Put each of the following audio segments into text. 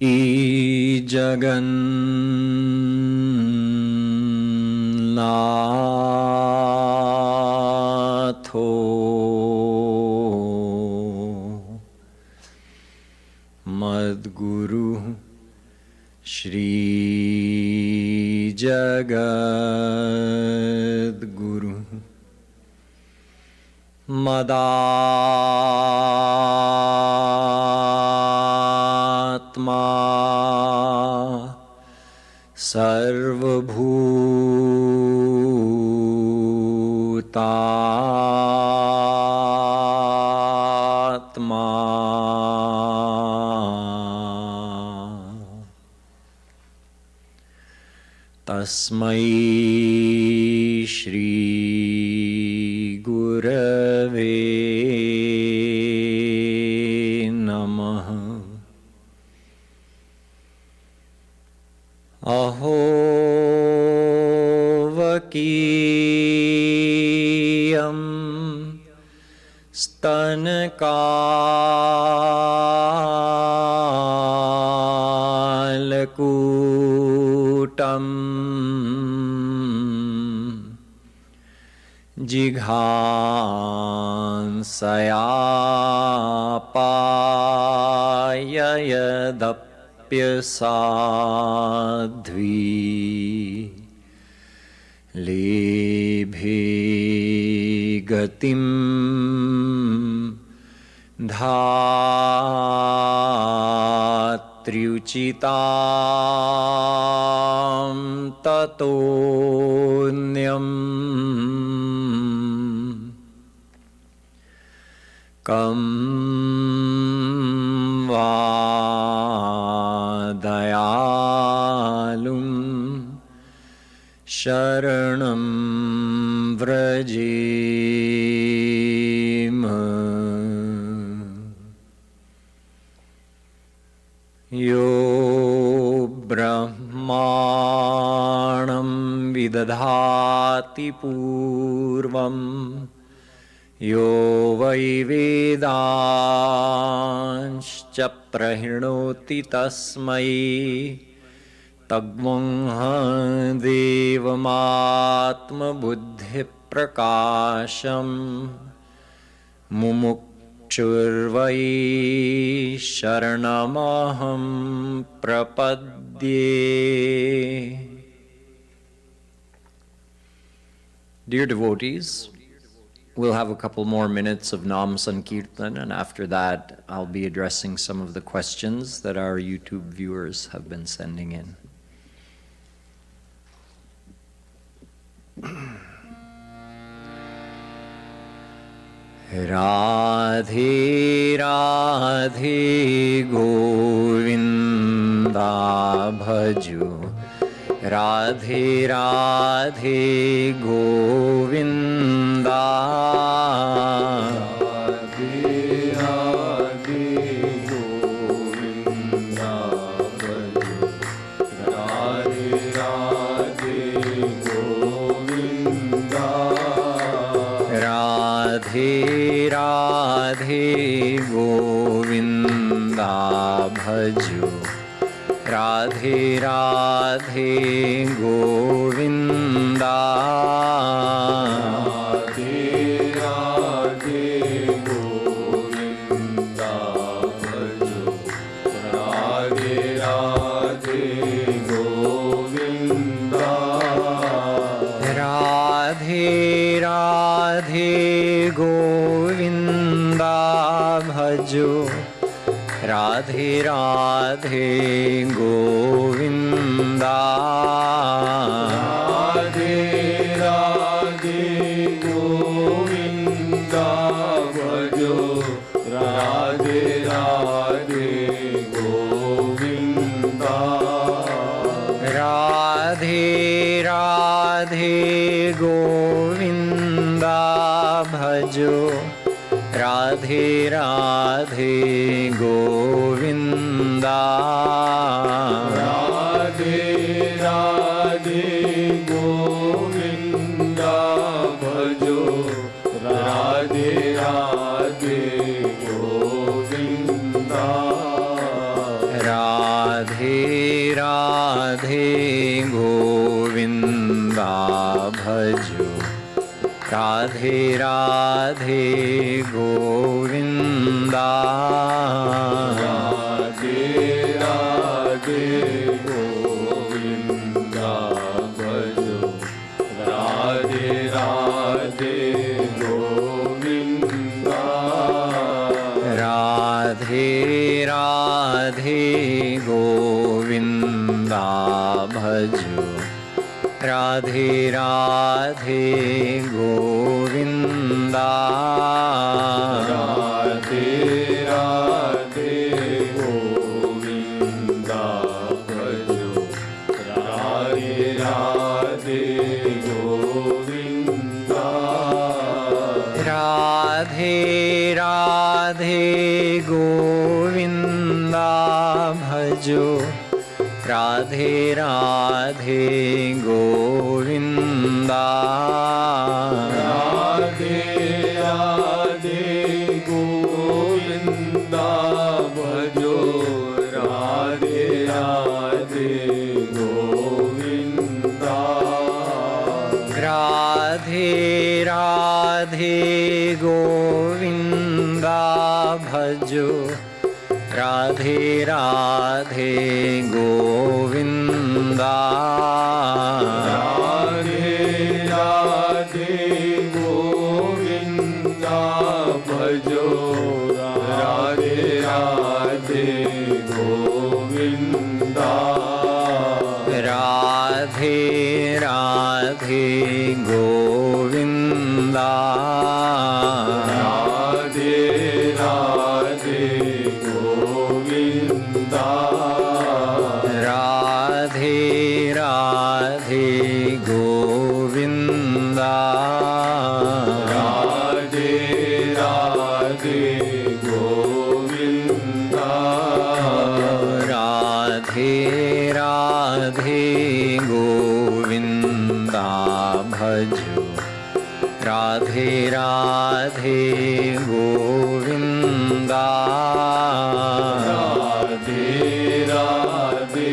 Jagannatho Madguru Shree Jagadguru Madatma Sarvabhutatma Tasmai Shri Gurave Namaha. Aho vakiyam stanakalakutam jighansaya payayadapyasadvi lebhe gatim dhatriuchitam tatonyam kam vadayalum sharanam vrajema yo brahmanam vidadhati purvam yo vai vedanscha prahinoti tasmai tagmangha devamatma buddhi prakasham mumukshurvai sharanamaham prapadye. Dear devotees, we'll have a couple more minutes of Nam Sankirtan, and after that I'll be addressing some of the questions that our YouTube viewers have been sending in. Radhe Radhe Govinda Bhaju Radhe Radhe Govinda Radhe Radhe Govinda Bhaju Radhe Radhe Govinda Radhe Radhe Govinda Bhaju Radhe Radhe Govinda Radhe Radhe Govinda Bhaju Radhe Radhe Govinda Radhe Radhe Govinda Bhaju Radhe Radhe Govinda Radhe Radhe Govinda Bhajo Radhe Radhe Govinda Radhe Radhe Govinda Bhajo Radhe Radhe Govinda Radhe Radhe Govinda Bhajo Radhe Radhe Govinda Radhe Radhe Radhe Govinda Radhe Radhe Govinda भजो राधे राधे गोविंदा राधे राधे गोविंदा भजो राधे राधे गोविंदा राधे राधे गोविंदा भजो राधे राधे गोविंदा राधे राधे गोविंदा भजो राधे राधे गोविंदा राधे राधे गोविंदा भजो राधे राधे गोविंदा राधे राधे गोविंदा भजो राधे राधे गोविंदा राधे राधे गोविंदा भजो राधे राधे गोविंदा राधे राधे गोविंदा राधे राधे गोविंदा राधे राधे गोविंदा राधे राधे गोविंदा राधे राधे गोविंदा भजो राधे राधे गोविंदा राधे राधे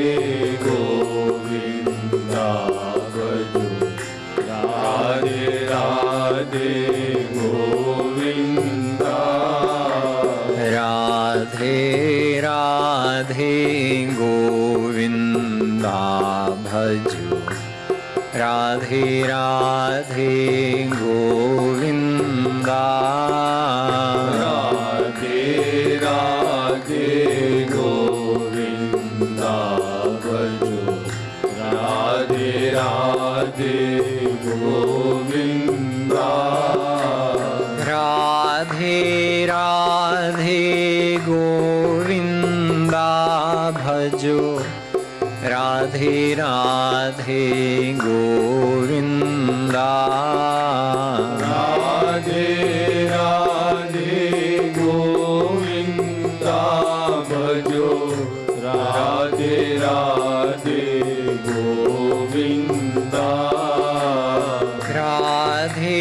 गोविंदा भजो राधे राधे गोविंदा राधे राधे गोविंदा भजो राधे राधे गोविंदा राधे राधे गोविंदा भजो राधे राधे गोविंदा राधे राधे गोविंदा भजो राधे राधे गोविंदा राधे राधे गोविंदा भजो राधे राधे गोविंदा राधे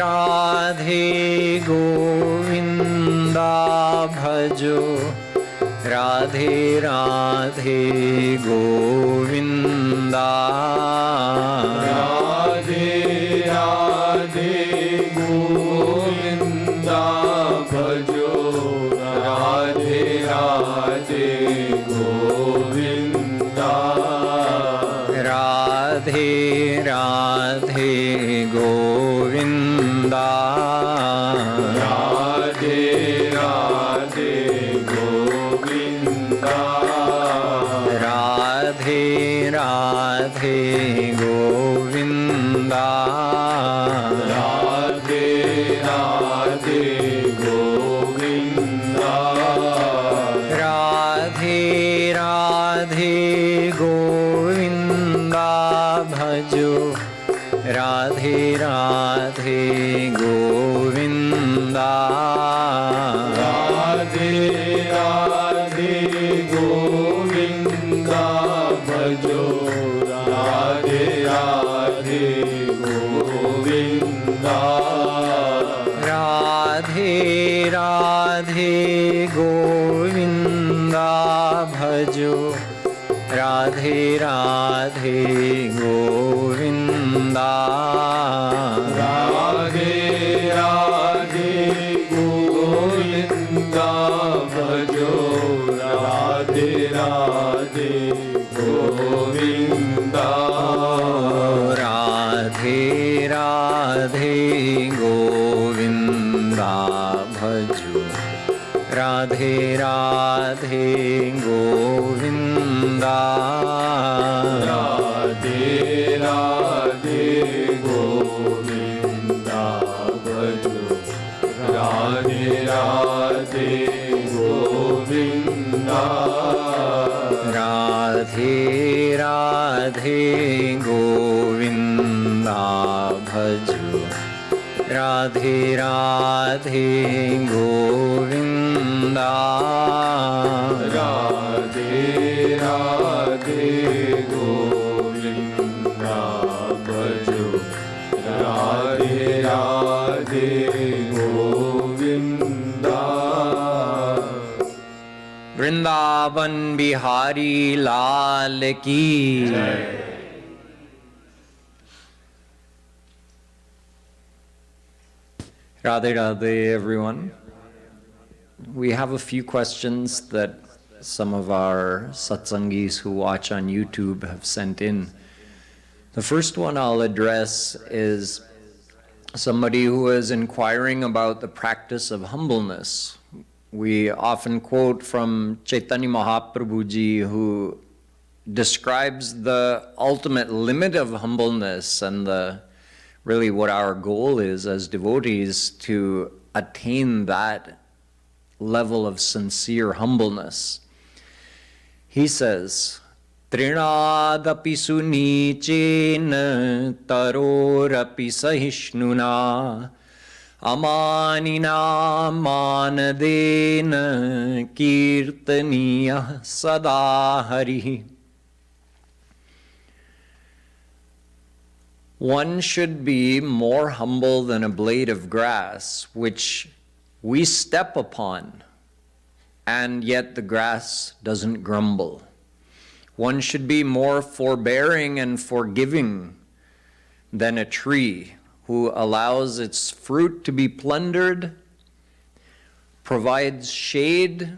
राधे गोविंदा भजो राधे राधे गोविंदा राधे राधे गोविंदा भजो राधे राधे गोविंदा राधे राधे गोविंदा राधे राधे गोविंदा राधे राधे गोविंदा राधे राधे गोविंदा राधे राधे गोविंदा भजो राधे राधे गोविंदा राधे राधे गोविंदा भजो राधे राधे गोविंदा राधे राधे गोविंदा भजो Radhe Radhe Govinda Radhe bhaju. Radhe Radhe Govinda. Radhe Radhe Govinda bhajo. Radhe Radhe Govinda. Radhe Radhe Govinda bhaju. Radhe Radhe Govinda. Radhe Radhe Govinda bhajo. Radhe Radhe Govinda. Vrindavan Bihari Lal Ki. Radhe Radhe, everyone. We have a few questions that some of our satsangis who watch on YouTube have sent in. The first one I'll address is somebody who is inquiring about the practice of humbleness. We often quote from Chaitanya Mahaprabhu Ji, who describes the ultimate limit of humbleness and really what our goal is as devotees, to attain that level of sincere humbleness. He says, Trinadapi sunichena tarorapi sahishnuna amanina manadena kirtaniya sadahari. One should be more humble than a blade of grass, which we step upon, and yet the grass doesn't grumble. One should be more forbearing and forgiving than a tree who allows its fruit to be plundered, provides shade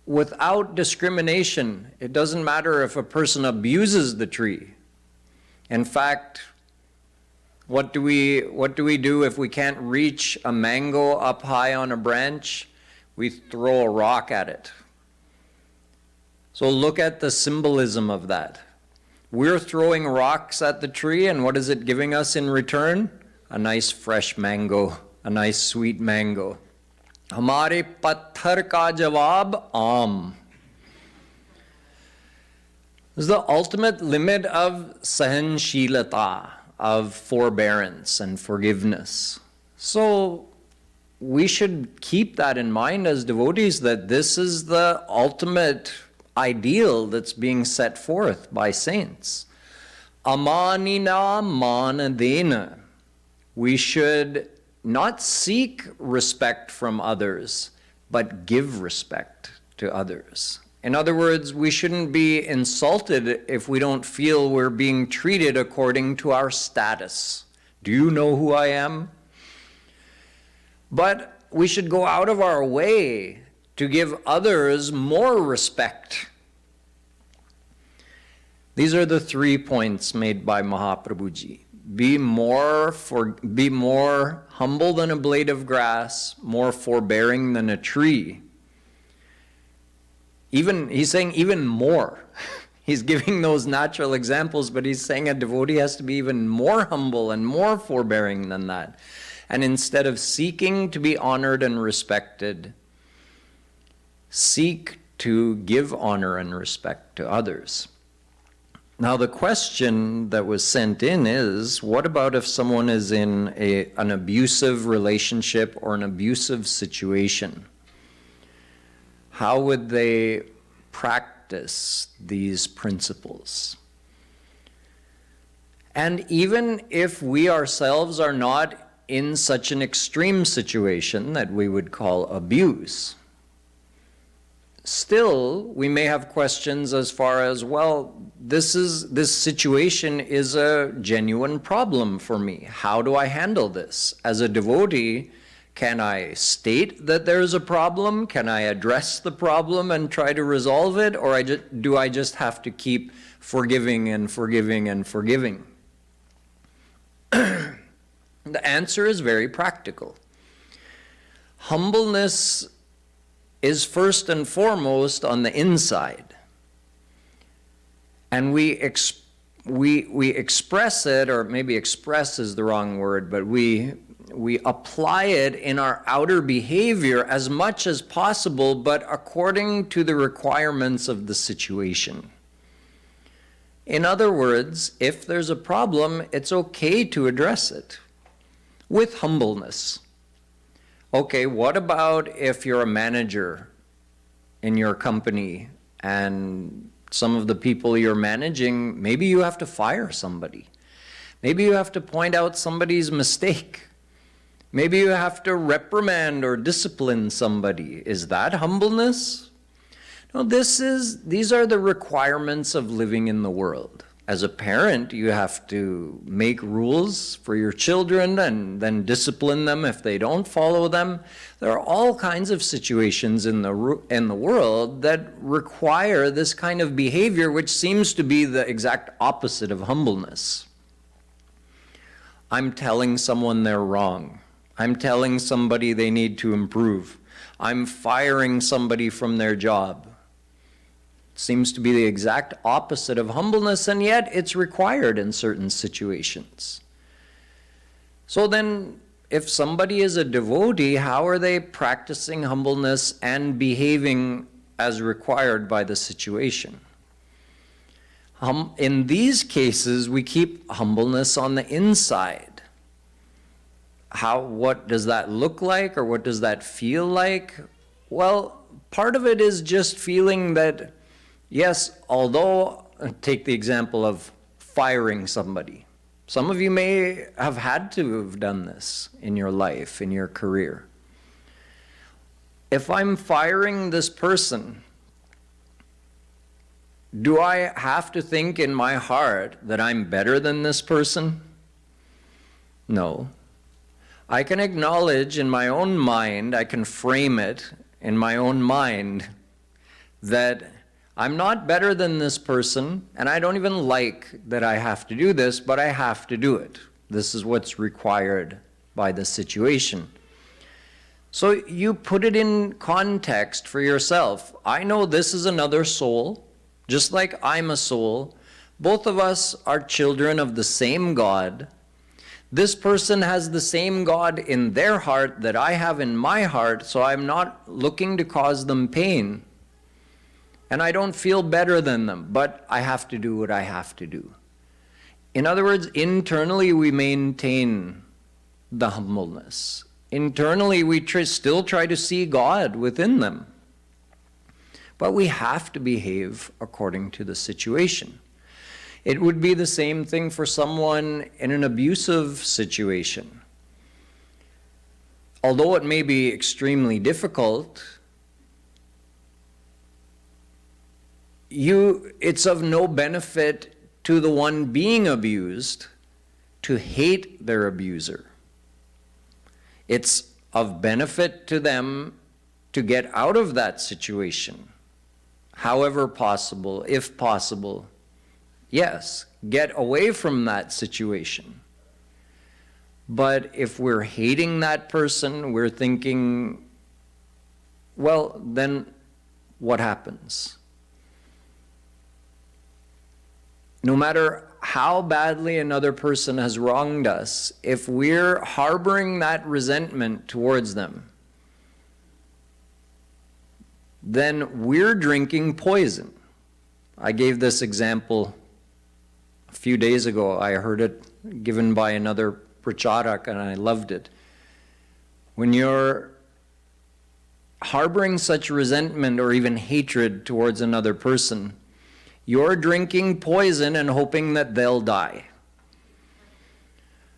without discrimination. It doesn't matter if a person abuses the tree. In fact, what do we do if we can't reach a mango up high on a branch? We throw a rock at it. So look at the symbolism of that. We're throwing rocks at the tree, and what is it giving us in return? A nice fresh mango, a nice sweet mango. Hamare patthar ka jawab aam. This is the ultimate limit of sahanshilata, of forbearance and forgiveness. So we should keep that in mind as devotees, that this is the ultimate ideal that's being set forth by saints. Amanina manadena. We should not seek respect from others, but give respect to others. In other words, we shouldn't be insulted if we don't feel we're being treated according to our status. Do you know who I am? But we should go out of our way to give others more respect. These are the 3 points made by Mahaprabhu Ji. Be more humble than a blade of grass, more forbearing than a tree. He's saying even more. He's giving those natural examples, but he's saying a devotee has to be even more humble and more forbearing than that. And instead of seeking to be honored and respected, seek to give honor and respect to others. Now the question that was sent in is, what about if someone is in an abusive relationship or an abusive situation? How would they practice these principles? And even if we ourselves are not in such an extreme situation that we would call abuse, still we may have questions as far as, well, this situation is a genuine problem for me. How do I handle this? As a devotee, can I state that there's a problem? Can I address the problem and try to resolve it? Or do I just have to keep forgiving and forgiving and forgiving? The answer is very practical. Humbleness is first and foremost on the inside. And we express it, or maybe express is the wrong word, but we apply it in our outer behavior as much as possible, but according to the requirements of the situation. In other words, if there's a problem, it's okay to address it with humbleness. Okay, what about if you're a manager in your company and some of the people you're managing, maybe you have to fire somebody. Maybe you have to point out somebody's mistake. Maybe you have to reprimand or discipline somebody. Is that humbleness? No, these are the requirements of living in the world. As a parent, you have to make rules for your children and then discipline them if they don't follow them. There are all kinds of situations in the world that require this kind of behavior, which seems to be the exact opposite of humbleness. I'm telling someone they're wrong. I'm telling somebody they need to improve. I'm firing somebody from their job. Seems to be the exact opposite of humbleness, and yet it's required in certain situations. So then, if somebody is a devotee, how are they practicing humbleness and behaving as required by the situation? In these cases, we keep humbleness on the inside. What does that look like, or what does that feel like? Well, part of it is just feeling that, yes, although, take the example of firing somebody. Some of you may have had to have done this in your life, in your career. If I'm firing this person, do I have to think in my heart that I'm better than this person? No. I can acknowledge in my own mind, I can frame it in my own mind that I'm not better than this person, and I don't even like that I have to do this, but I have to do it. This is what's required by the situation. So you put it in context for yourself. I know this is another soul, just like I'm a soul. Both of us are children of the same God. This person has the same God in their heart that I have in my heart, so I'm not looking to cause them pain. And I don't feel better than them, but I have to do what I have to do. In other words, internally we maintain the humbleness. Internally we still try to see God within them. But we have to behave according to the situation. It would be the same thing for someone in an abusive situation. Although it may be extremely difficult, it's of no benefit to the one being abused to hate their abuser. It's of benefit to them to get out of that situation, however possible, if possible. Yes, get away from that situation. But if we're hating that person, we're thinking, well, then what happens? No matter how badly another person has wronged us, if we're harboring that resentment towards them, then we're drinking poison. I gave this example a few days ago. I heard it given by another pracharak and I loved it. When you're harboring such resentment or even hatred towards another person, you're drinking poison and hoping that they'll die.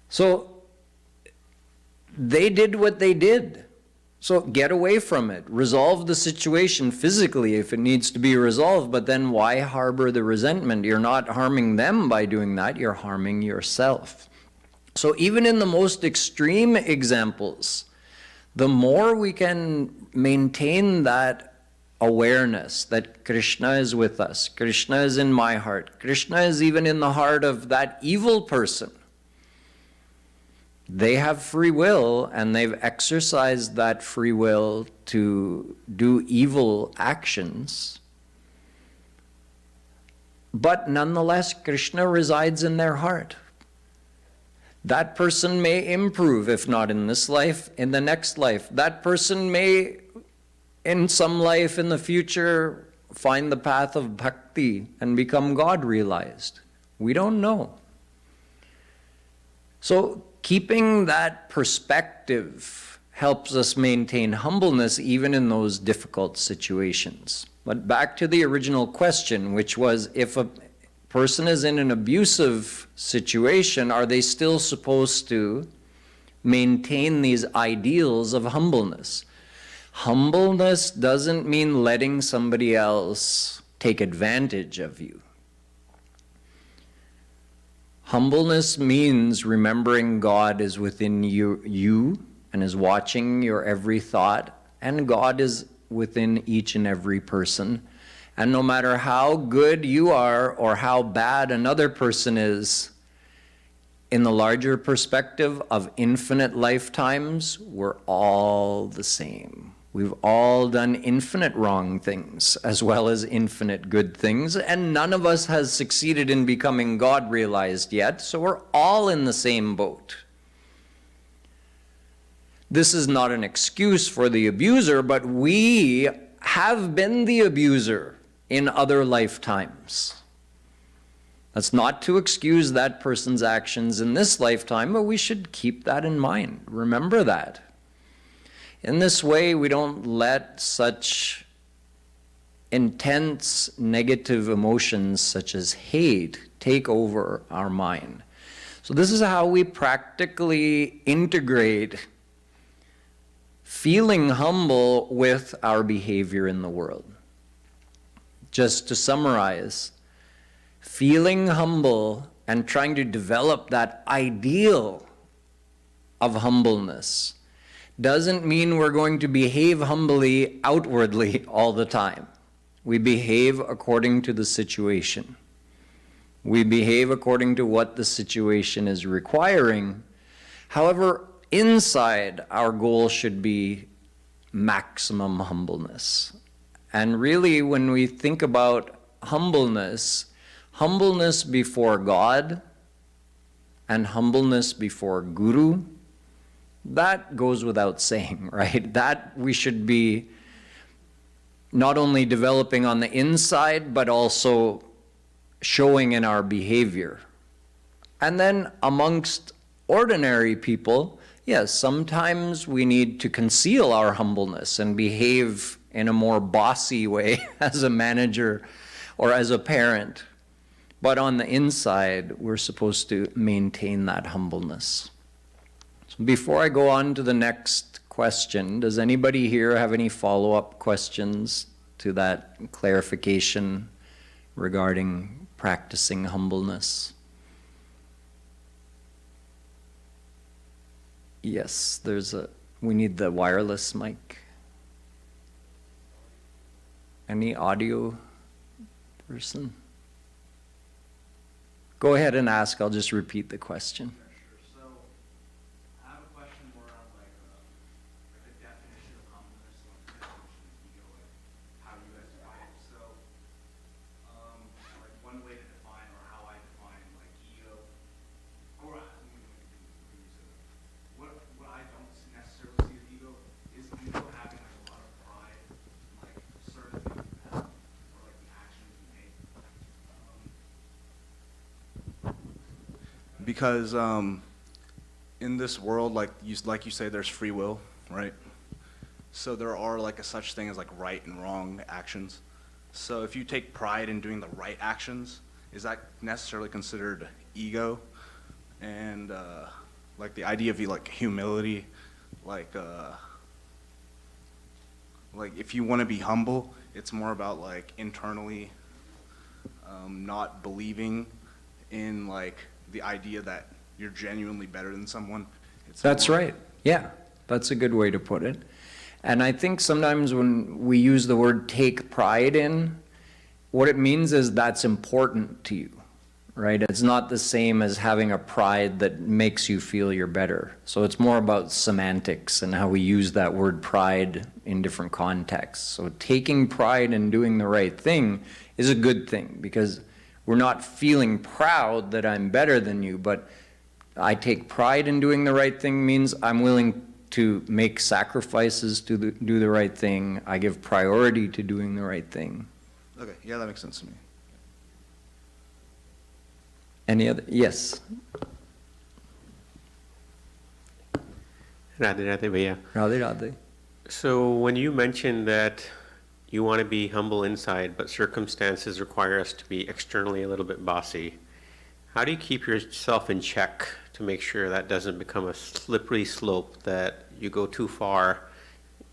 So they did what they did. So get away from it. Resolve the situation physically if it needs to be resolved, but then why harbor the resentment? You're not harming them by doing that, you're harming yourself. So even in the most extreme examples, the more we can maintain that awareness that Krishna is with us, Krishna is in my heart, Krishna is even in the heart of that evil person, They have free will, and they've exercised that free will to do evil actions. But nonetheless, Krishna resides in their heart. That person may improve, if not in this life, in the next life. That person may, in some life in the future, find the path of bhakti and become God-realized. We don't know. So keeping that perspective helps us maintain humbleness even in those difficult situations. But back to the original question, which was, if a person is in an abusive situation, are they still supposed to maintain these ideals of humbleness? Humbleness doesn't mean letting somebody else take advantage of you. Humbleness means remembering God is within you and is watching your every thought, and God is within each and every person. And no matter how good you are or how bad another person is, in the larger perspective of infinite lifetimes, we're all the same. We've all done infinite wrong things as well as infinite good things, and none of us has succeeded in becoming God-realized yet, so we're all in the same boat. This is not an excuse for the abuser, but we have been the abuser in other lifetimes. That's not to excuse that person's actions in this lifetime, but we should keep that in mind. Remember that. In this way, we don't let such intense negative emotions such as hate take over our mind. So this is how we practically integrate feeling humble with our behavior in the world. Just to summarize, feeling humble and trying to develop that ideal of humbleness doesn't mean we're going to behave humbly outwardly all the time. We behave according to the situation. We behave according to what the situation is requiring. However, inside, our goal should be maximum humbleness. And really, when we think about humbleness, humbleness before God and humbleness before Guru, that goes without saying, right? That we should be not only developing on the inside, but also showing in our behavior. And then amongst ordinary people, yes, sometimes we need to conceal our humbleness and behave in a more bossy way as a manager or as a parent. But on the inside, we're supposed to maintain that humbleness. So before I go on to the next question, does anybody here have any follow-up questions to that clarification regarding practicing humbleness? Yes, we need the wireless mic. Any audio person? Go ahead and ask, I'll just repeat the question. Sure. So, I have a question more on like the definition of humbleness, like the definition of ego, like how you guys define it. So, like one way to define, or how I define like ego, or what I don't necessarily see as ego is ego having like a lot of pride, like certain things you have, or like the actions you make. Because in this world, like you say, there's free will, right? So there are like a such thing as like right and wrong actions. So if you take pride in doing the right actions, is that necessarily considered ego? And like the idea of like humility, like if you want to be humble, it's more about like internally not believing in like the idea that you're genuinely better than someone. That's right. Yeah, that's a good way to put it. And I think sometimes when we use the word take pride in, what it means is that's important to you. right? It's not the same as having a pride that makes you feel you're better. So it's more about semantics and how we use that word pride in different contexts. So taking pride in doing the right thing is a good thing, because we're not feeling proud that I'm better than you, but I take pride in doing the right thing means I'm willing to make sacrifices to do the right thing. I give priority to doing the right thing. Okay, yeah, that makes sense to me. Any other? Yes. Radhe Radhe Bhaiya. Radhe Radhe. So when you mentioned that you want to be humble inside, but circumstances require us to be externally a little bit bossy, how do you keep yourself in check to make sure that doesn't become a slippery slope, that you go too far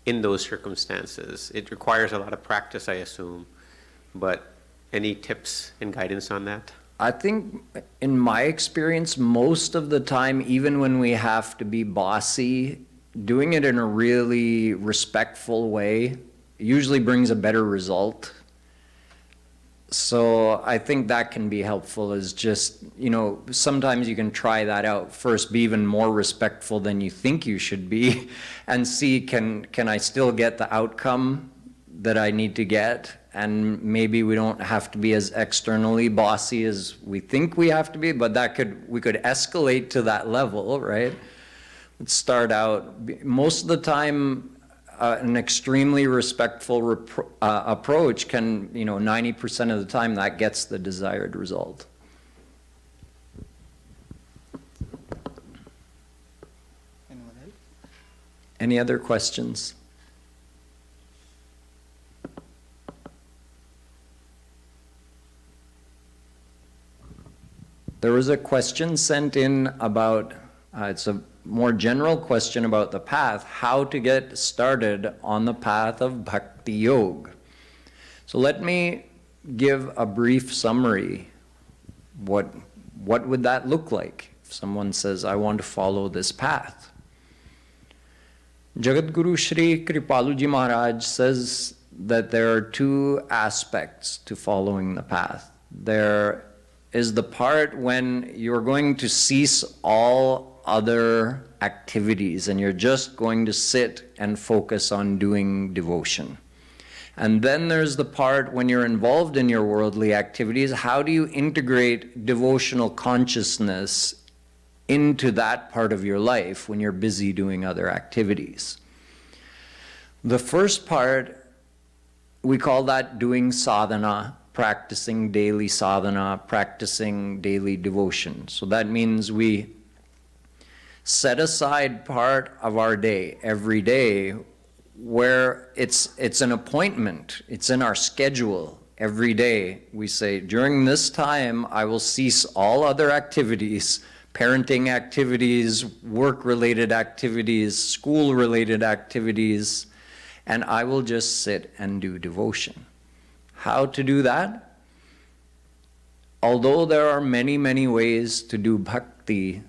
in those circumstances? It requires a lot of practice, I assume, but any tips and guidance on that? I think in my experience, most of the time, even when we have to be bossy, doing it in a really respectful way usually brings a better result. So I think that can be helpful, is just, sometimes you can try that out first, be even more respectful than you think you should be, and see, can I still get the outcome that I need to get? And maybe we don't have to be as externally bossy as we think we have to be, but we could escalate to that level, right? Let's start out, most of the time, an extremely respectful approach can, 90% of the time, that gets the desired result. Anyone else? Any other questions? There was a question sent in about, it's a more general question about the path, how to get started on the path of Bhakti-Yoga. So let me give a brief summary. What would that look like if someone says, I want to follow this path? Jagadguru Shree Kripalu Ji Maharaj says that there are two aspects to following the path. There is the part when you're going to cease all other activities and you're just going to sit and focus on doing devotion. And then there's the part when you're involved in your worldly activities, how do you integrate devotional consciousness into that part of your life when you're busy doing other activities? The first part, we call that doing sadhana, practicing daily sadhana, practicing daily devotion. So that means we set aside part of our day, every day, where it's an appointment, it's in our schedule. Every day we say, during this time I will cease all other activities, parenting activities, work-related activities, school-related activities, and I will just sit and do devotion. How to do that? Although there are many, many ways to do bhakti,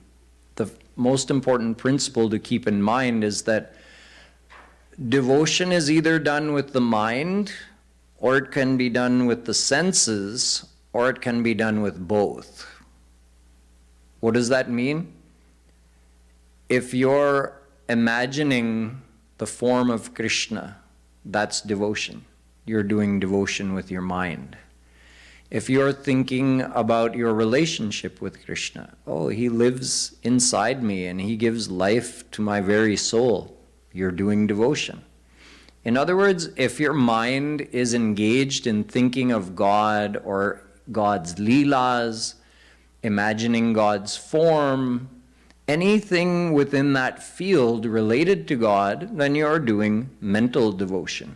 the most important principle to keep in mind is that devotion is either done with the mind, or it can be done with the senses, or it can be done with both. What does that mean? If you're imagining the form of Krishna, that's devotion. You're doing devotion with your mind. If you're thinking about your relationship with Krishna, oh, he lives inside me and he gives life to my very soul, you're doing devotion. In other words, if your mind is engaged in thinking of God or God's leelas, imagining God's form, anything within that field related to God, then you're doing mental devotion.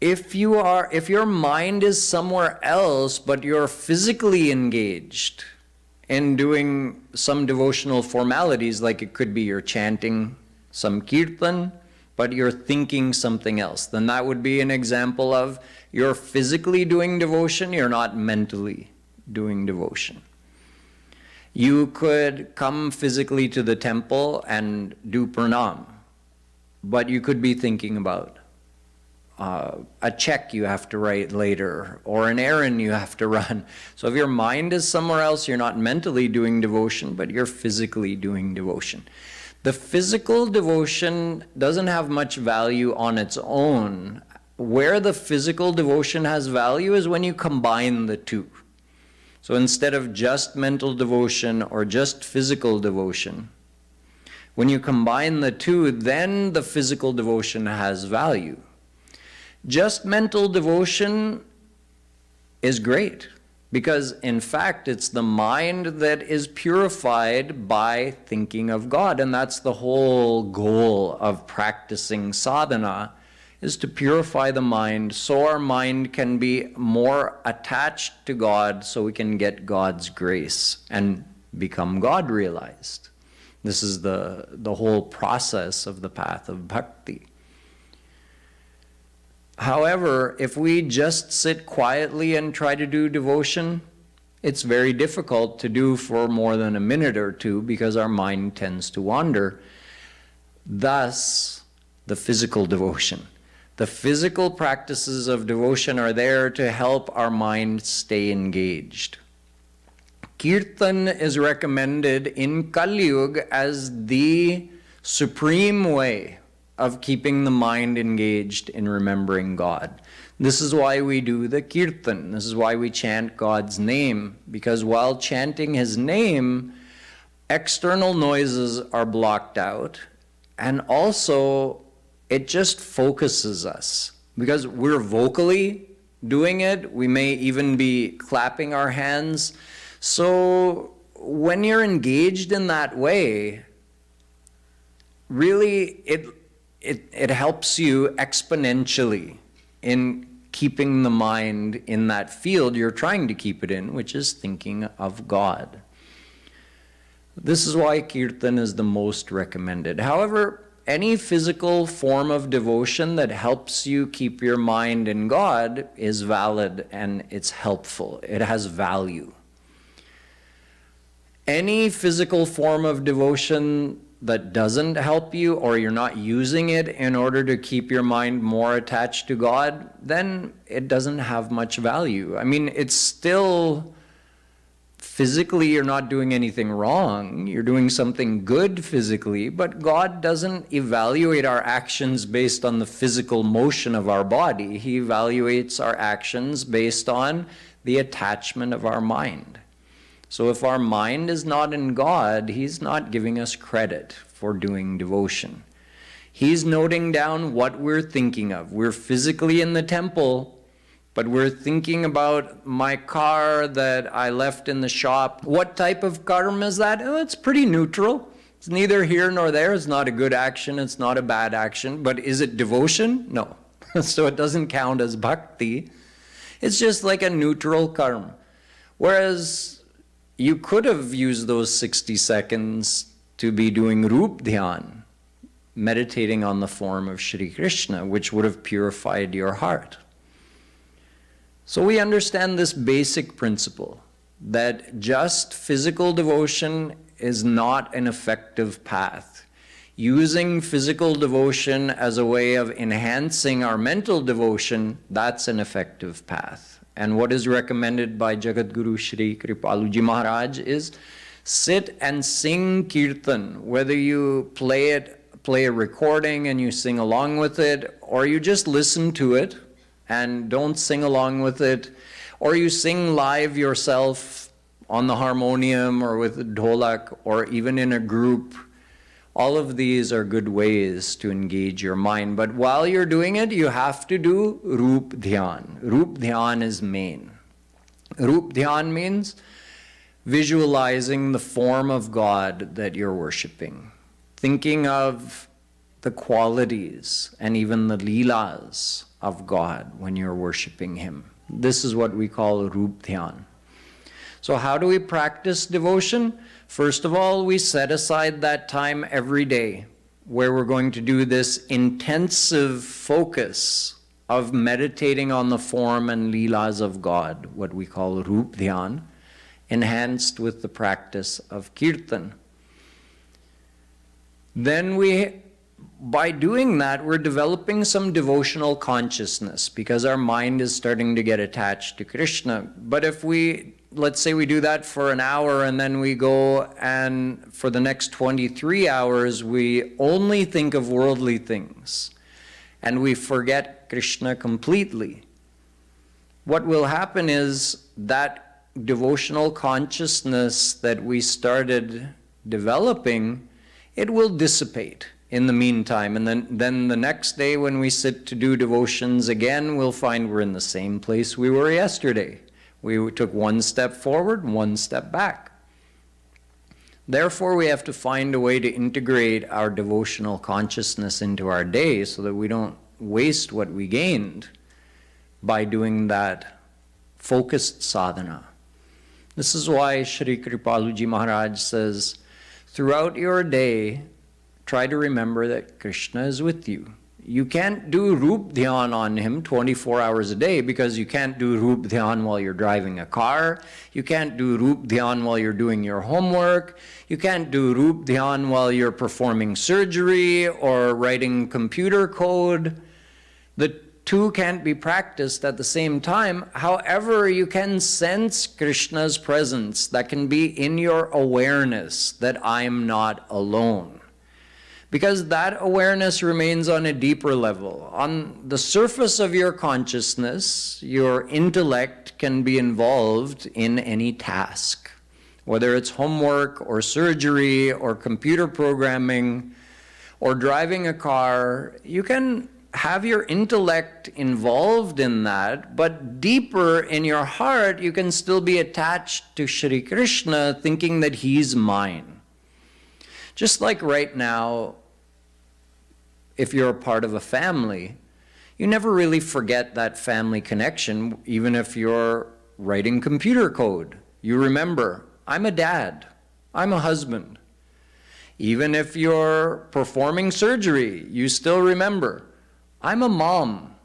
If your mind is somewhere else, but you're physically engaged in doing some devotional formalities, like it could be you're chanting some kirtan, but you're thinking something else, then that would be an example of you're physically doing devotion, you're not mentally doing devotion. You could come physically to the temple and do pranam, but you could be thinking about a check you have to write later, or an errand you have to run. So if your mind is somewhere else, you're not mentally doing devotion, but you're physically doing devotion. The physical devotion doesn't have much value on its own. Where the physical devotion has value is when you combine the two. So instead of just mental devotion or just physical devotion, when you combine the two, then the physical devotion has value. Just mental devotion is great, because in fact it's the mind that is purified by thinking of God, and that's the whole goal of practicing sadhana, is to purify the mind so our mind can be more attached to God, so we can get God's grace and become God realized. This is the whole process of the path of bhakti. However, if we just sit quietly and try to do devotion, it's very difficult to do for more than a minute or two, because our mind tends to wander. Thus, the physical devotion. The physical practices of devotion are there to help our mind stay engaged. Kirtan is recommended in Kali Yuga as the supreme way of keeping the mind engaged in remembering God. This is why we do the kirtan. This is why we chant God's name, because while chanting His name, external noises are blocked out, and also it just focuses us. Because we're vocally doing it, we may even be clapping our hands. So when you're engaged in that way, really it helps you exponentially in keeping the mind in that field you're trying to keep it in, which is thinking of God. This is why kirtan is the most recommended. However, any physical form of devotion that helps you keep your mind in God is valid and it's helpful. It has value. Any physical form of devotion that doesn't help you, or you're not using it in order to keep your mind more attached to God, then it doesn't have much value. I mean, it's still, physically you're not doing anything wrong, you're doing something good physically, but God doesn't evaluate our actions based on the physical motion of our body. He evaluates our actions based on the attachment of our mind. So if our mind is not in God, He's not giving us credit for doing devotion. He's noting down what we're thinking of. We're physically in the temple, but we're thinking about my car that I left in the shop. What type of karma is that? Oh, it's pretty neutral. It's neither here nor there. It's not a good action. It's not a bad action. But is it devotion? No. So it doesn't count as bhakti. It's just like a neutral karma. Whereas you could have used those 60 seconds to be doing Rup Dhyan, meditating on the form of Shri Krishna, which would have purified your heart. So we understand this basic principle, that just physical devotion is not an effective path. Using physical devotion as a way of enhancing our mental devotion, that's an effective path. And what is recommended by Jagadguru Shree Kripalu Ji Maharaj is sit and sing kirtan, whether you play a recording and you sing along with it, or you just listen to it and don't sing along with it, or you sing live yourself on the harmonium or with the dholak, or even in a group. All of these are good ways to engage your mind. But while you're doing it, you have to do Rup Dhyan. Rup Dhyan is main. Rup Dhyan means visualizing the form of God that you're worshiping. Thinking of the qualities and even the leelas of God when you're worshiping Him. This is what we call Rup Dhyan. So how do we practice devotion? First of all, we set aside that time every day where we're going to do this intensive focus of meditating on the form and leelas of God, what we call Rup Dhyan, enhanced with the practice of kirtan. Then by doing that, we're developing some devotional consciousness because our mind is starting to get attached to Krishna. But if we, let's say we do that for an hour and then we go and for the next 23 hours, we only think of worldly things and we forget Krishna completely, what will happen is that devotional consciousness that we started developing, it will dissipate in the meantime. And then the next day when we sit to do devotions again, we'll find we're in the same place we were yesterday. We took one step forward, one step back. Therefore, we have to find a way to integrate our devotional consciousness into our day so that we don't waste what we gained by doing that focused sadhana. This is why Shree Kripalu Ji Maharaj says, throughout your day, try to remember that Krishna is with you. You can't do Rup Dhyan on him 24 hours a day because you can't do Rup Dhyan while you're driving a car. You can't do Rup Dhyan while you're doing your homework. You can't do Rup Dhyan while you're performing surgery or writing computer code. The two can't be practiced at the same time. However, you can sense Krishna's presence that can be in your awareness that I'm not alone. Because that awareness remains on a deeper level. On the surface of your consciousness, your intellect can be involved in any task, whether it's homework or surgery or computer programming or driving a car. You can have your intellect involved in that, but deeper in your heart, you can still be attached to Shri Krishna, thinking that he's mine. Just like right now, if you're a part of a family, you never really forget that family connection, even if you're writing computer code. You remember, I'm a dad, I'm a husband. Even if you're performing surgery, you still remember, I'm a mom,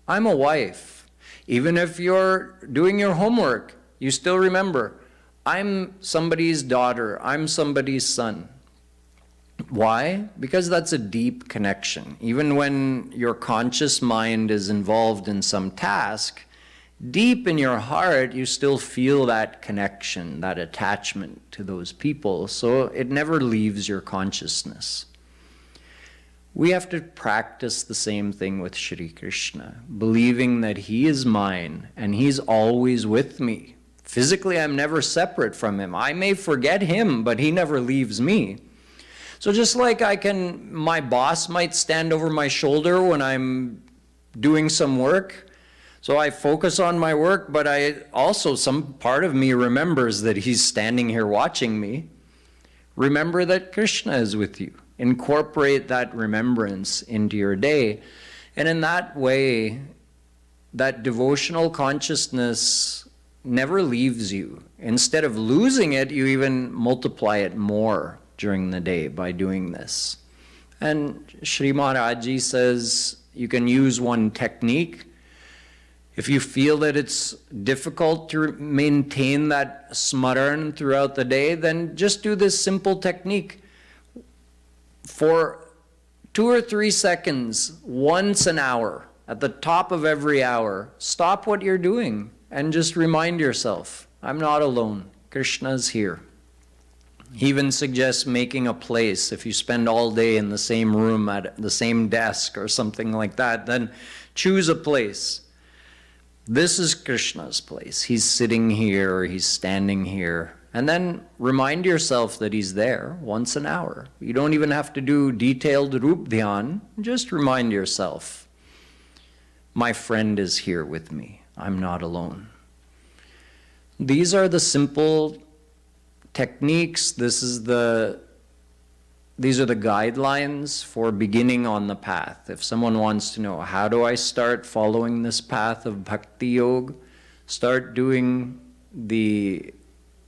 I'm a wife. Even if you're doing your homework, you still remember, I'm somebody's daughter, I'm somebody's son. Why? Because that's a deep connection. Even when your conscious mind is involved in some task, deep in your heart, you still feel that connection, that attachment to those people, so it never leaves your consciousness. We have to practice the same thing with Shri Krishna, believing that he is mine and he's always with me. Physically, I'm never separate from him. I may forget him, but he never leaves me. So just like my boss might stand over my shoulder when I'm doing some work, so I focus on my work, but some part of me remembers that he's standing here watching me. Remember that Krishna is with you. Incorporate that remembrance into your day. And in that way, that devotional consciousness never leaves you. Instead of losing it, you even multiply it more during the day by doing this. And Sri Maharaj Ji says you can use one technique. If you feel that it's difficult to maintain that smaran throughout the day, then just do this simple technique. For 2 or 3 seconds, once an hour, at the top of every hour, stop what you're doing and just remind yourself, I'm not alone, Krishna's here. He even suggests making a place. If you spend all day in the same room at the same desk or something like that, then choose a place. This is Krishna's place. He's sitting here, or he's standing here. And then remind yourself that he's there once an hour. You don't even have to do detailed Rup Dhyan. Just remind yourself, my friend is here with me. I'm not alone. These are the simple techniques. These are the guidelines for beginning on the path. If someone wants to know, how do I start following this path of Bhakti-Yoga? Start doing the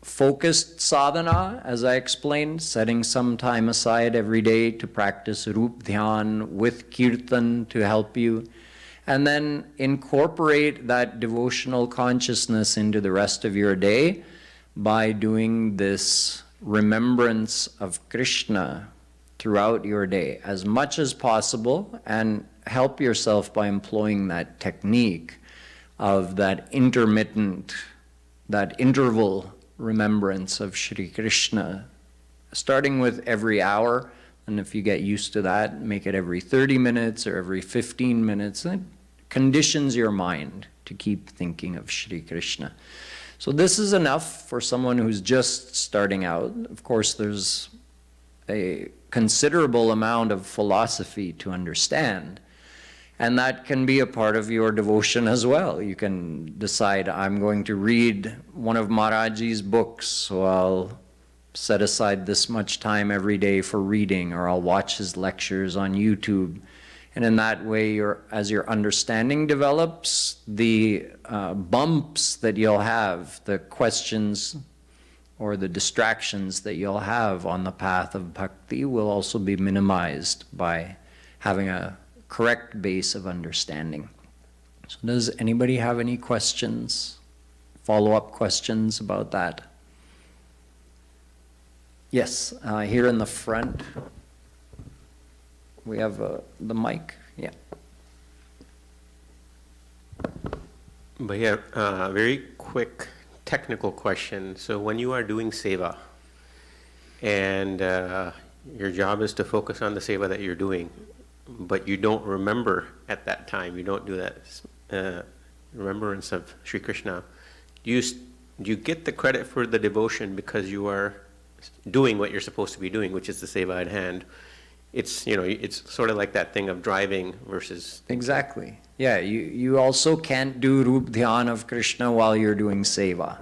focused sadhana, as I explained, setting some time aside every day to practice Rup Dhyan with Kirtan to help you. And then incorporate that devotional consciousness into the rest of your day by doing this remembrance of Krishna throughout your day as much as possible, and help yourself by employing that technique of that intermittent, that interval remembrance of Shri Krishna, starting with every hour, and if you get used to that, make it every 30 minutes or every 15 minutes. It conditions your mind to keep thinking of Shri Krishna. So this is enough for someone who's just starting out. Of course, there's a considerable amount of philosophy to understand, and that can be a part of your devotion as well. You can decide, I'm going to read one of Maharaj's books, so I'll set aside this much time every day for reading, or I'll watch his lectures on YouTube. And in that way, as your understanding develops, the bumps that you'll have, the questions or the distractions that you'll have on the path of bhakti will also be minimized by having a correct base of understanding. So does anybody have any questions, follow-up questions about that? Yes, here in the front. We have the mic, yeah. But yeah, very quick technical question. So when you are doing seva, and your job is to focus on the seva that you're doing, but you don't remember at that time, you don't do that remembrance of Sri Krishna, do you get the credit for the devotion because you are doing what you're supposed to be doing, which is the seva at hand? It's, you know, it's sort of like that thing of driving versus... Exactly. Yeah, you also can't do Rup Dhyan of Krishna while you're doing seva.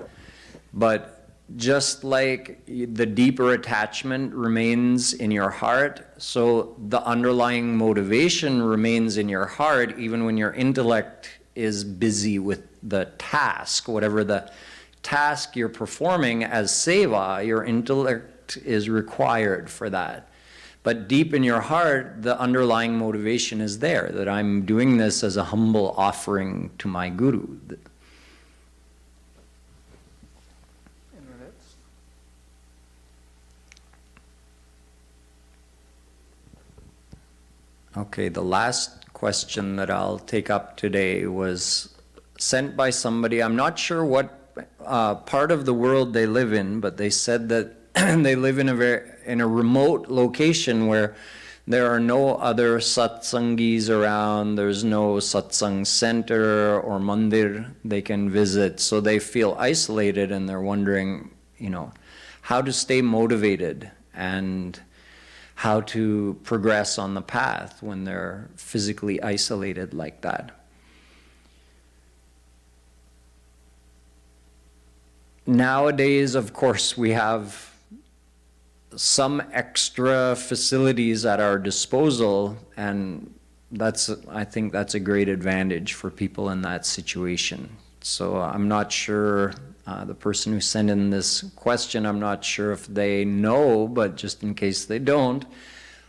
But just like the deeper attachment remains in your heart, so the underlying motivation remains in your heart even when your intellect is busy with the task. Whatever the task you're performing as seva, your intellect is required for that. But deep in your heart, the underlying motivation is there, that I'm doing this as a humble offering to my Guru. Anyone else? Okay, the last question that I'll take up today was sent by somebody. I'm not sure what part of the world they live in, but they said that they live in a remote location where there are no other satsangis around, there's no satsang center or mandir they can visit, so they feel isolated, and they're wondering, you know, how to stay motivated and how to progress on the path when they're physically isolated like that. Nowadays, of course, we have some extra facilities at our disposal, and I think that's a great advantage for people in that situation. So I'm not sure, the person who sent in this question, I'm not sure if they know, but just in case they don't,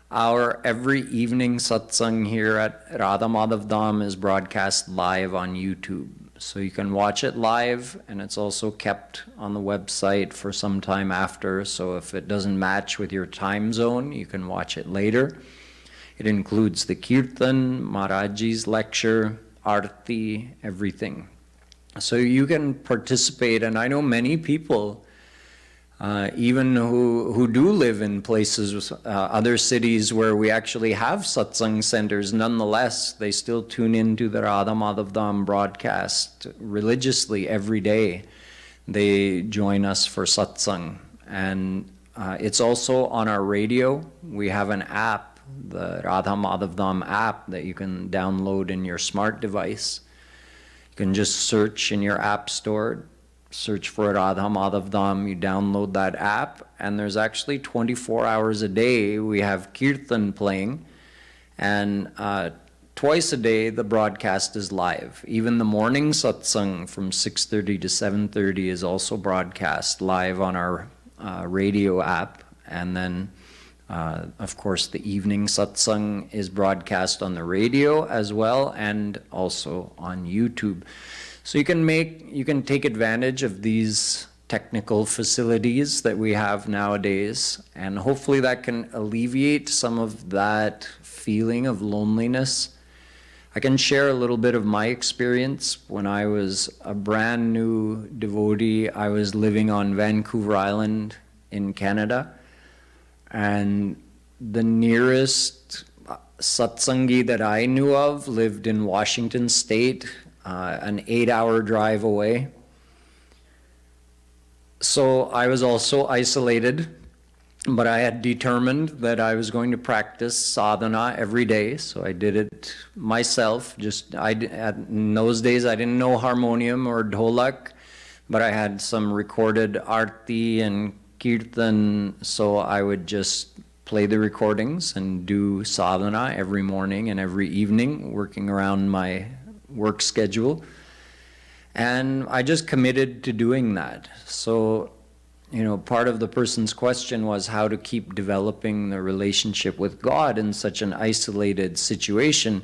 our every evening satsang here at Radha Madhav Dham is broadcast live on YouTube. So you can watch it live, and it's also kept on the website for some time after. So if it doesn't match with your time zone, you can watch it later. It includes the kirtan, Maharaj's lecture, arti, everything. So you can participate, and I know many people, even who do live in places, other cities where we actually have satsang centers, nonetheless, they still tune into the Radha Madhav Dham broadcast religiously every day. They join us for satsang. And it's also on our radio. We have an app, the Radha Madhav Dham app, that you can download in your smart device. You can just search in your app store, search for Radha Madhav Dham, you download that app, and there's actually 24 hours a day we have kirtan playing, and twice a day the broadcast is live. Even the morning satsang from 6:30 to 7:30 is also broadcast live on our radio app, and then of course the evening satsang is broadcast on the radio as well, and also on YouTube. So you can take advantage of these technical facilities that we have nowadays, and hopefully that can alleviate some of that feeling of loneliness. I can share a little bit of my experience. When I was a brand new devotee, I was living on Vancouver Island in Canada, and the nearest satsangi that I knew of lived in Washington State, an 8-hour drive away. So I was also isolated, but I had determined that I was going to practice sadhana every day. So I did it myself. In those days, I didn't know harmonium or dholak, but I had some recorded arti and kirtan. So I would just play the recordings and do sadhana every morning and every evening, working around my work schedule. And I just committed to doing that. So, part of the person's question was how to keep developing the relationship with God in such an isolated situation.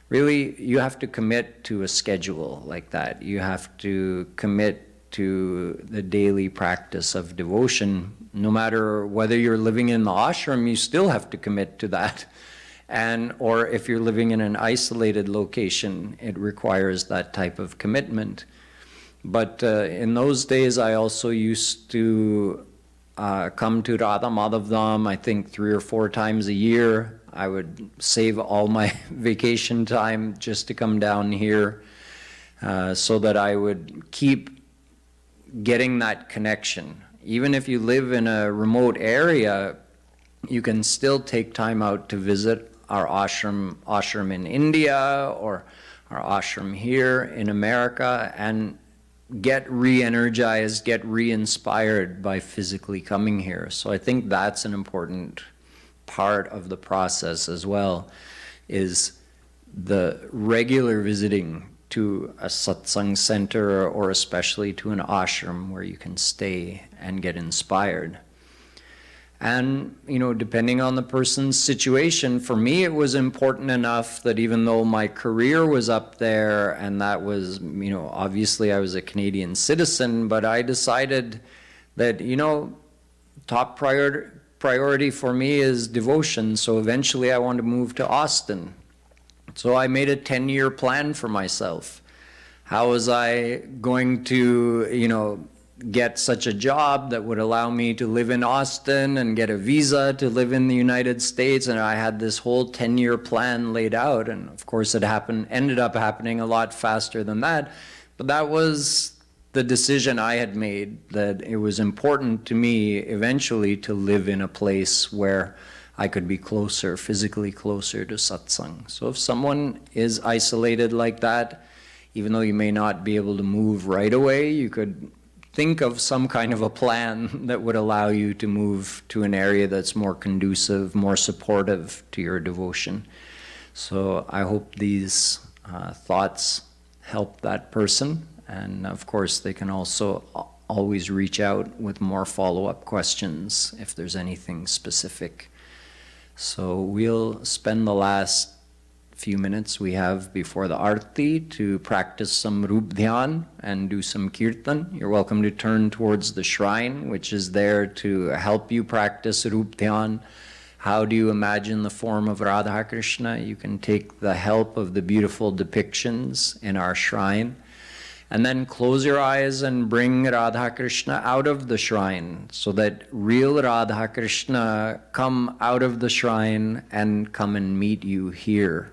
Really, you have to commit to a schedule like that. You have to commit to the daily practice of devotion. No matter whether you're living in the ashram, you still have to commit to that. Or if you're living in an isolated location, it requires that type of commitment. But in those days, I also used to come to Radha Madhav Dham, I think 3 or 4 times a year. I would save all my vacation time just to come down here so that I would keep getting that connection. Even if you live in a remote area, you can still take time out to visit our ashram in India or our ashram here in America and get re-energized, get re-inspired by physically coming here. So I think that's an important part of the process as well, is the regular visiting to a satsang center or especially to an ashram where you can stay and get inspired. And, depending on the person's situation, for me it was important enough that even though my career was up there and that was, obviously I was a Canadian citizen, but I decided that, top priority for me is devotion. So eventually I wanted to move to Austin. So I made a 10-year plan for myself. How was I going to, get such a job that would allow me to live in Austin and get a visa to live in the United States? And I had this whole 10-year plan laid out. And of course it ended up happening a lot faster than that. But that was the decision I had made, that it was important to me eventually to live in a place where I could be closer, physically closer to satsang. So if someone is isolated like that, even though you may not be able to move right away, you could think of some kind of a plan that would allow you to move to an area that's more conducive, more supportive to your devotion. So I hope these thoughts help that person. And of course, they can also always reach out with more follow-up questions if there's anything specific. So we'll spend the last few minutes we have before the arti to practice some rup dhyan and do some kirtan. You're welcome to turn towards the shrine, which is there to help you practice rup dhyan. How do you imagine the form of Radha Krishna? You can take the help of the beautiful depictions in our shrine. And then close your eyes and bring Radha Krishna out of the shrine so that real Radha Krishna come out of the shrine and come and meet you here.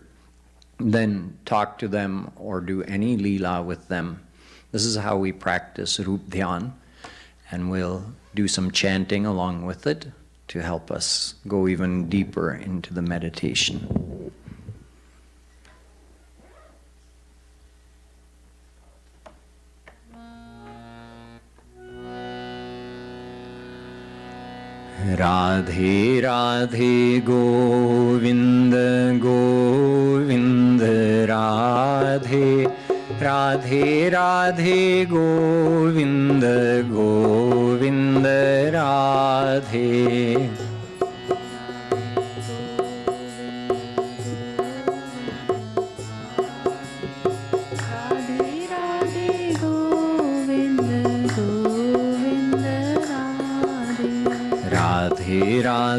Then talk to them or do any leela with them. This is how we practice rup dhyan, and we'll do some chanting along with it to help us go even deeper into the meditation. Radhe Radhe Govinda Govinda Radhe Radhe Radhe Govinda Govinda Radhe Radhe Radhe Govinda Govinda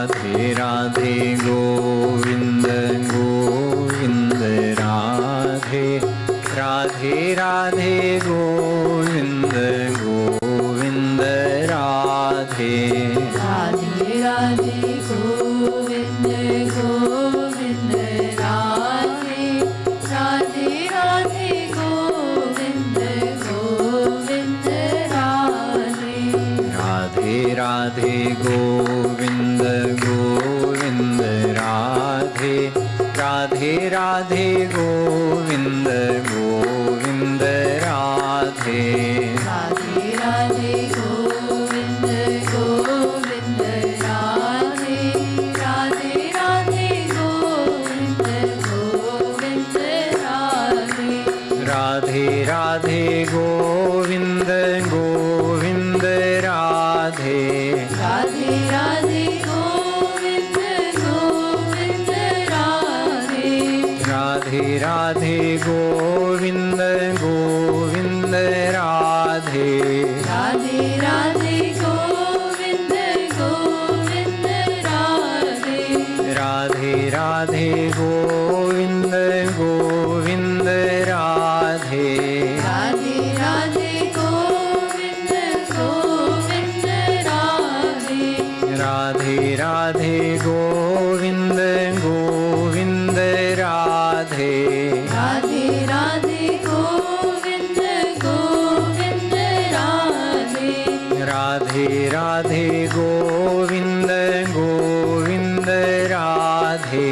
Radhe Radhe Govinda Govinda Radhe Radhe Radhe Govinda Govinda Radhe Radhe Radhe Govinda Govinda Radhe Radhe Radhe Govinda Govinda Radhe Radhe Radhe Govinda Govinda Radhe Radhe Radhe Govinda Govinda Radhe Radhe Radhe Govinda Govinda Radhe Radhe Radhe Govinda Govinda Radhe Radhe Radhe Govinda Govinda Radhe Radhe Radhe Govinda Govinda Radhe Radhe Radhe Govinda Govinda Radhe Radhe Radhe Govinda Govinda Radhe Radhe Radhe Govinda Govinda Radhe Radhe Radhe Govinda Govinda Radhe Radhe Radhe Govinda Govinda Radhe Radhe Radhe Govinda Govinda Radhe Radhe Radhe Govinda Govinda Radhe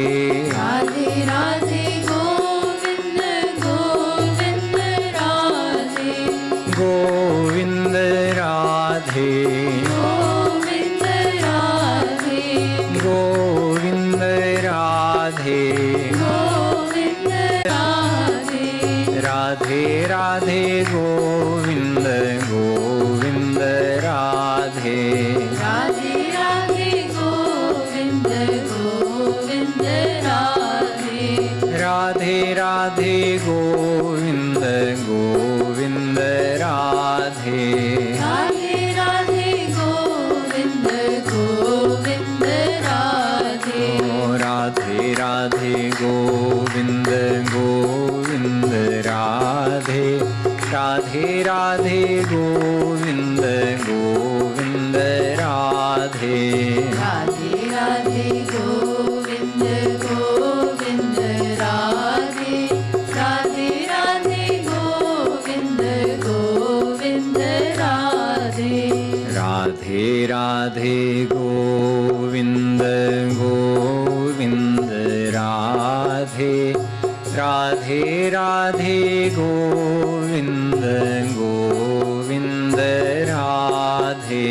Radhe Radhe Govinda Govinda Radhe Govinda Radhe Govinda Radhe Govinda Radhe Govinda Radhe Radhe Radhe Govinda Govinda Radhe Radhe Radhe Govinda Govinda Radhe Radhe Radhe Govinda Govinda Radhe Radhe Radhe Govinda Govinda Radhe Oh, Radhe Radhe Govinda Govinda Radhe Radhe Radhe Govinda Govinda Radhe Radhe Radhe Govinda Govinda Radhe Radhe Radhe Govinda Govinda Radhe Radhe Radhe Govinda Govinda Radhe Radhe Radhe Govinda Govinda Radhe Radhe Radhe Govinda Govinda Radhe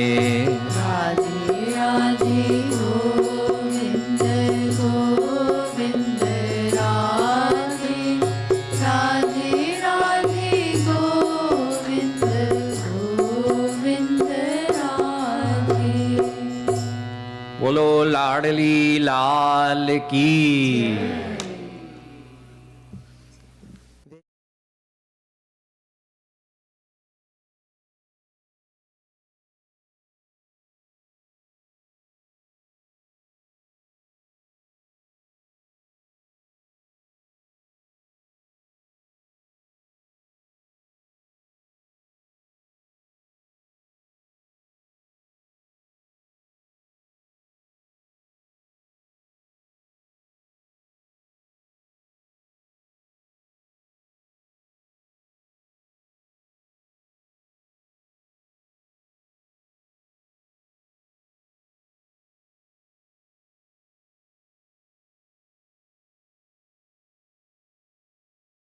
Radhe Radhe Govinda Govinda Radhe बोलो लाडली लाल की